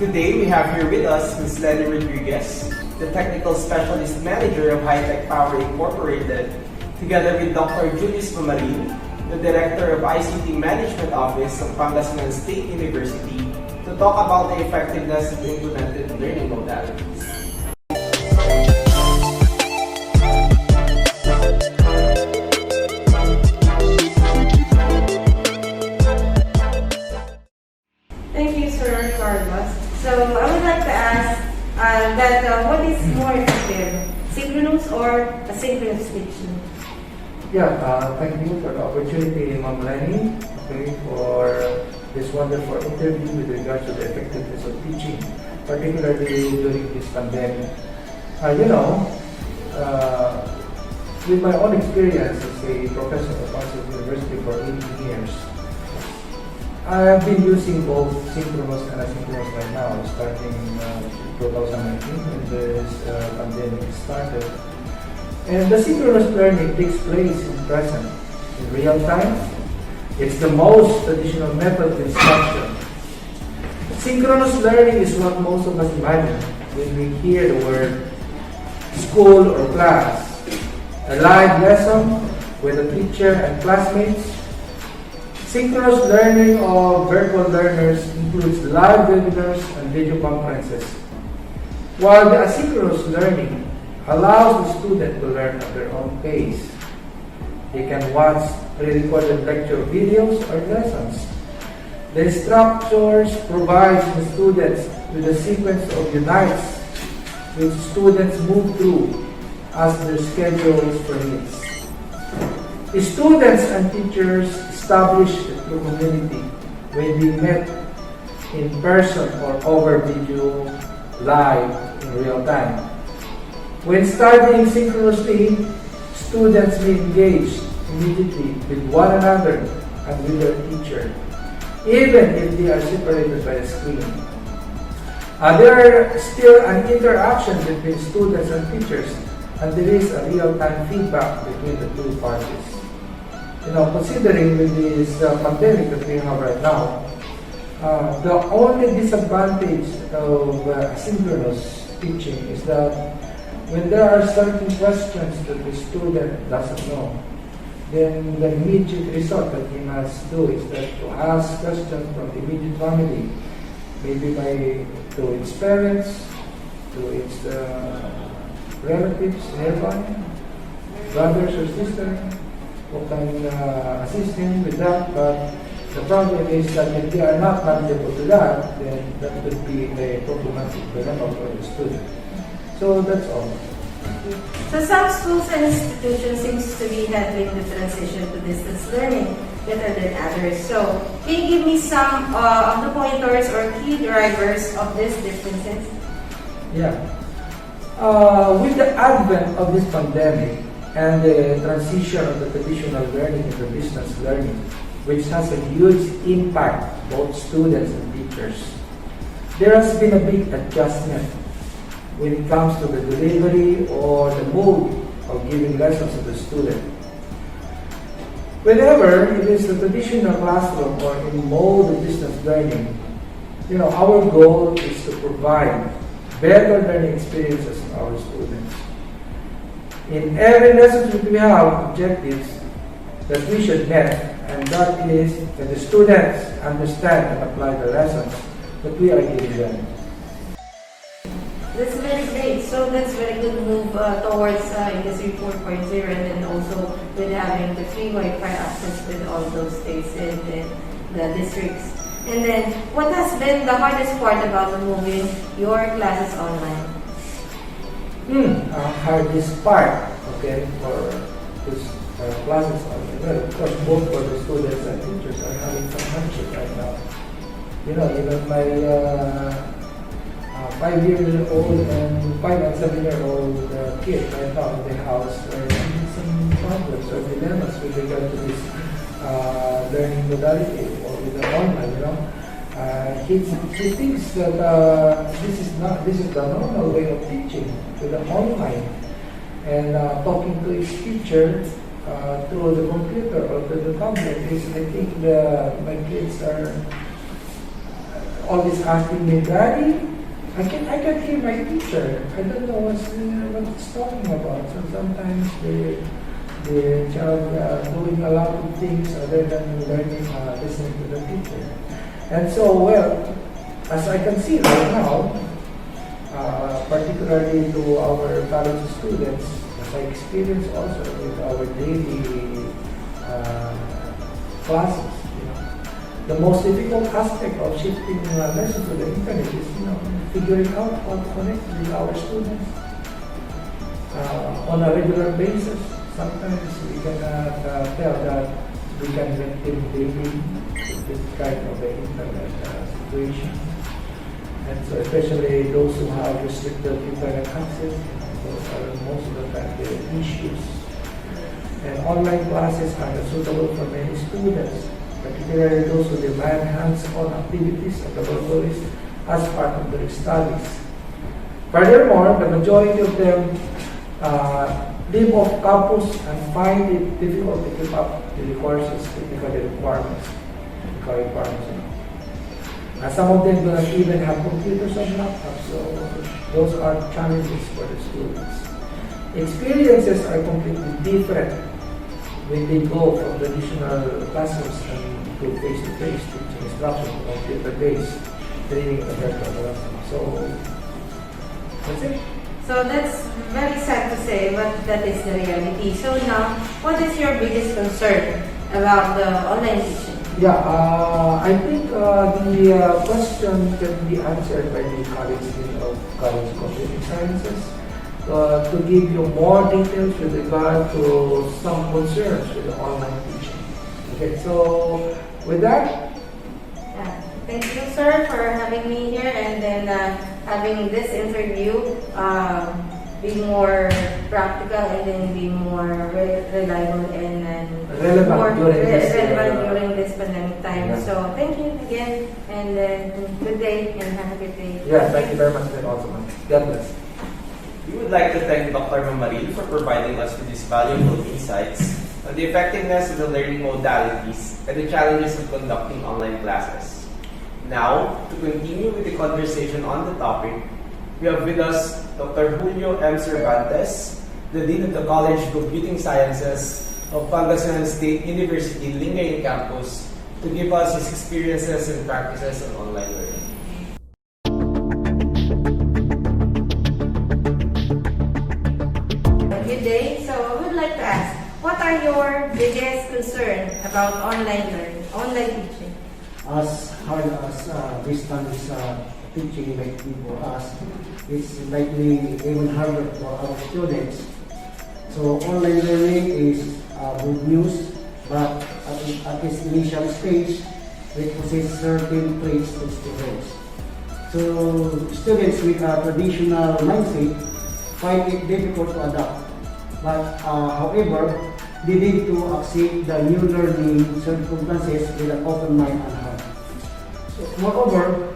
Today, we have here with us Ms. Leny, the Technical Specialist Manager of Hytec Power Incorporated, together with Dr. Julius Mamaril, the Director of ICT Management Office of Pangasinan State University, to talk about the effectiveness of implemented learning modalities. Thank you, Sir Carlos. So I would like to ask what is more effective, synchronous or asynchronous teaching? Thank you for the opportunity, Ma'am Leny, for this wonderful interview with regards to the effectiveness of teaching, particularly during this pandemic. With my own experience as a professor at Pangasinan University for 18 years, I have been using both synchronous and asynchronous right now, starting 2019 when this pandemic started. And the synchronous learning takes place in present, in real time. It's the most traditional method of instruction. Synchronous learning is what most of us imagine when we hear the word school or class. A live lesson with a teacher and classmates. Synchronous learning of virtual learners includes live webinars and video conferences, while the asynchronous learning allows the student to learn at their own pace. They can watch pre-recorded lecture videos or lessons. The instructors provide the students with a sequence of units which students move through as their schedules permits. The students and teachers establish a true community when they met in person or over video live in real time. When studying synchronously, students may engage immediately with one another and with their teacher, even if they are separated by a screen. There are still an interaction between students and teachers, and there is a real-time feedback between the two parties. Considering with this pandemic that we have right now, the only disadvantage of asynchronous teaching is that when there are certain questions that the student doesn't know, then the immediate result that he must do is that to ask questions from the immediate family, maybe to its parents, to its relatives nearby, brothers or sisters, who can assist him with that. But the problem is that if they are not knowledgeable to that, then that would be a problematic dilemma for the student. So that's all. So some schools and institutions seems to be handling the transition to distance learning better than others. So can you give me some of the pointers or key drivers of these differences? With the advent of this pandemic and the transition of the traditional learning into distance learning, which has a huge impact both students and teachers, there has been a big adjustment when it comes to the delivery or the mode of giving lessons to the student. Whenever it is a traditional classroom or in mode of distance learning, our goal is to provide better learning experiences for our students. In every lesson we have objectives that we should meet, and that is that the students understand and apply the lessons that we are giving them. That's very great. So that's very good move towards Industry 4.0, and then also with having the free Wi-Fi access with all those states in the districts. And then, what has been the hardest part about moving your classes online? Hardest part, for this classes online. Well, of course, both for the students and teachers are having some hardship right now. Even my 5-year-old and 5 and 7-year-old kids right now in the house are having some problems or dilemmas with regard to this learning modality or with the online. He thinks that this is the normal way of teaching with the online, and talking to his teacher through the computer or through the tablet is, I think, my kids are always asking me, Daddy, I can hear my teacher. I don't know what it's talking about. So sometimes the child doing a lot of things other than learning, listening to the teacher. And so, well, as I can see right now, particularly to our college students, as I experience also with our daily classes, the most difficult aspect of shifting lessons to the internet is, figuring out how to connect with our students on a regular basis. Sometimes we cannot tell that we can get them daily with this kind of internet situation. And so especially those who have restricted internet access, those are most of the time the issues. And online classes are not suitable for many students, particularly those who demand hands-on activities at the laboratories as part of their studies. Furthermore, the majority of them live off campus and find it difficult to keep up with the courses, technical requirements. Some of them do not even have computers and laptops, so those are challenges for the students. Experiences are completely different when they go from traditional classrooms and to face-to-face teaching instruction, computer-based training compared to other. So that's it. So that's very sad to say, but that is the reality. So now, what is your biggest concern about the online teaching? Yeah, I think the question can be answered by the College of Computing Sciences to give you more details with regard to some concerns with the online teaching. Okay, so with that, thank you, sir, for having me here and then having this interview be more practical and then be more reliable and relevant during this pandemic time. Yeah. So thank you again and good day and have a good day. yeah, thank you very much, also. God bless. We would like to thank Dr. Mamaril for providing us with these valuable insights on the effectiveness of the learning modalities and the challenges of conducting online classes. Now, to continue with the conversation on the topic, we have with us Dr. Julio M. Cervantes, the Dean of the College of Computing Sciences of Pangasinan State University, Lingayen campus, to give us his experiences and practices on online learning. Good day. So I would like to ask, what are your biggest concerns about online learning, online teaching? As hard as distance teaching might be for us, it's likely even harder for our students. So online learning is good news, but at this initial stage, it possesses certain traits of students. So students with a traditional mindset find it difficult to adapt. But however, they need to accept the new learning circumstances with an open mind and heart. So, moreover,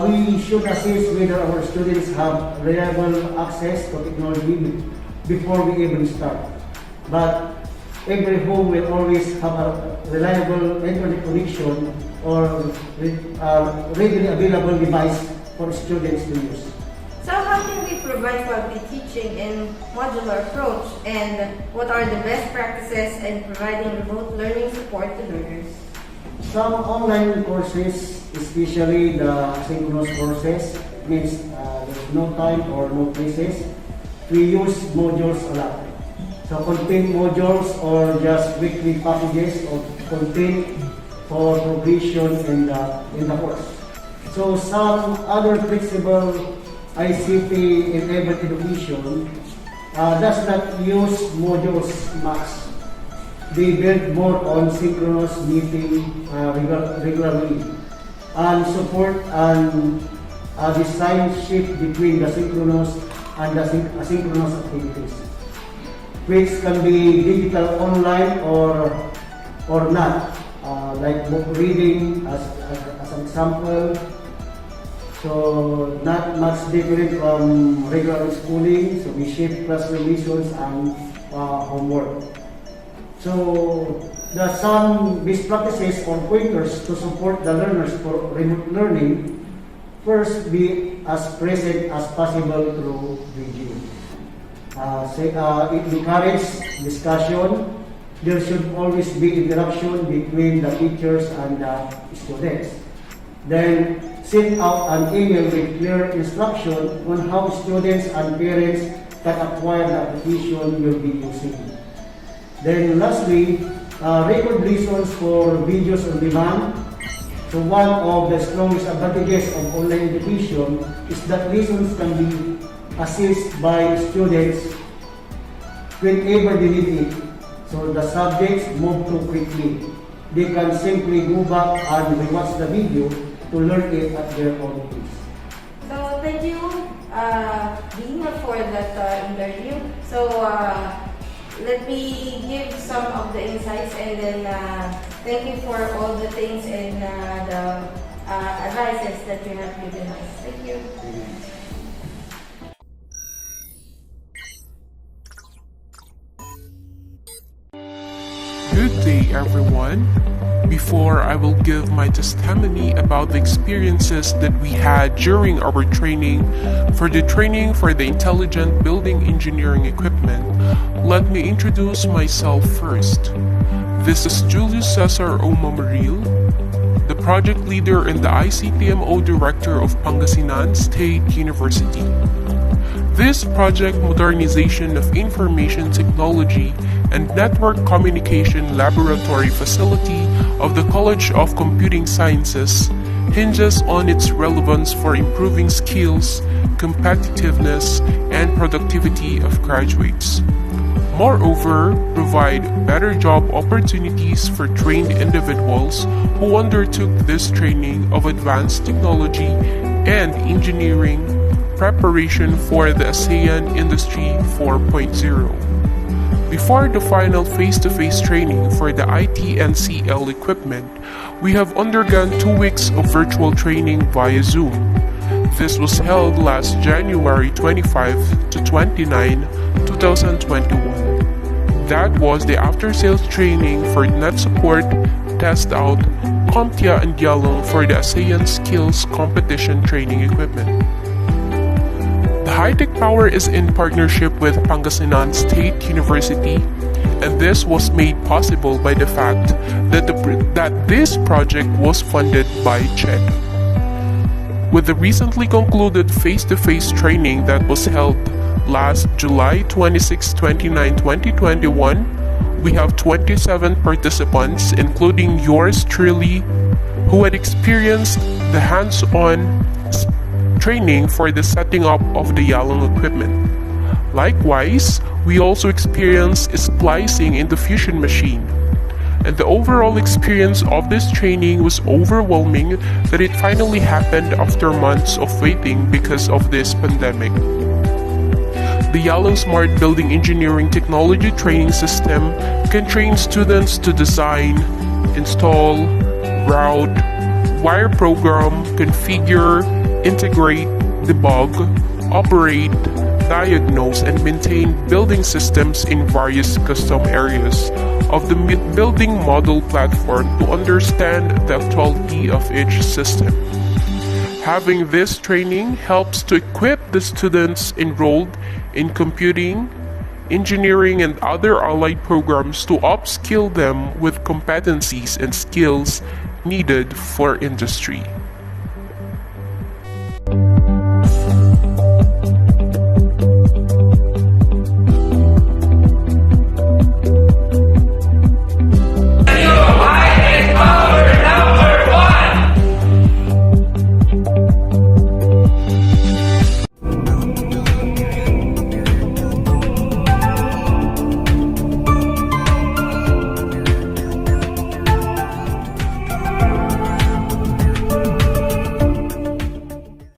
we should assess whether our students have reliable access to technology before we even start. But every home will always have a reliable internet connection or readily available device for students to use. So how can we provide quality teaching in modular approach and what are the best practices in providing remote learning support to learners? Some online courses, especially the synchronous courses, means there's no time or no places. We use modules a lot. So content modules or just weekly packages of content for progression in the course. So some other flexible ICT-enabled education does not use modules much. They build more on synchronous meeting regularly and support and design shift between the synchronous and the asynchronous activities, which can be digital online or not, like book reading as an example. So not much different from regular schooling. So we shift classroom lessons and homework. So, some best practices or pointers to support the learners for remote learning. First, be as present as possible through video. It encourages discussion. There should always be interaction between the teachers and the students. Then, send out an email with clear instruction on how students and parents can acquire the application you'll be using. Then lastly, record lessons for videos on demand. So one of the strongest advantages of online education is that lessons can be assessed by students whenever they need it. So the subjects move too quickly. They can simply go back and rewatch the video to learn it at their own pace. So thank you, Dean, for that interview. So let me give some of the insights, and then thank you for all the things and the advices that you have given us. Thank you. Good day, everyone. Before I will give my testimony about the experiences that we had during our training for the Intelligent Building Engineering Equipment, let me introduce myself first. This is Julius Cesar o Mamaril, the project leader and the ICTMO director of Pangasinan State University. This project modernization of information technology and network communication laboratory facility of the College of Computing Sciences hinges on its relevance for improving skills, competitiveness, and productivity of graduates. Moreover, provide better job opportunities for trained individuals who undertook this training of advanced technology and engineering preparation for the ASEAN Industry 4.0. Before the final face-to-face training for the ITNCL equipment, we have undergone 2 weeks of virtual training via Zoom. This was held last January 25 to 29, 2021. That was the after-sales training for NetSupport, TestOut, CompTIA, and Yalong for the ASEAN Skills Competition Training Equipment. Hytec Power is in partnership with Pangasinan State University, and this was made possible by the fact that this project was funded by CHED. With the recently concluded face-to-face training that was held last July 26, 29, 2021, we have 27 participants, including yours truly, who had experienced the hands-on training for the setting up of the Yalong equipment. Likewise, we also experienced splicing in the fusion machine. And the overall experience of this training was overwhelming that it finally happened after months of waiting because of this pandemic. The Yalong Smart Building Engineering Technology Training System can train students to design, install, route, wire program, configure, integrate, debug, operate, diagnose, and maintain building systems in various custom areas of the building model platform to understand the actuality of each system. Having this training helps to equip the students enrolled in computing, engineering, and other allied programs to upskill them with competencies and skills needed for industry.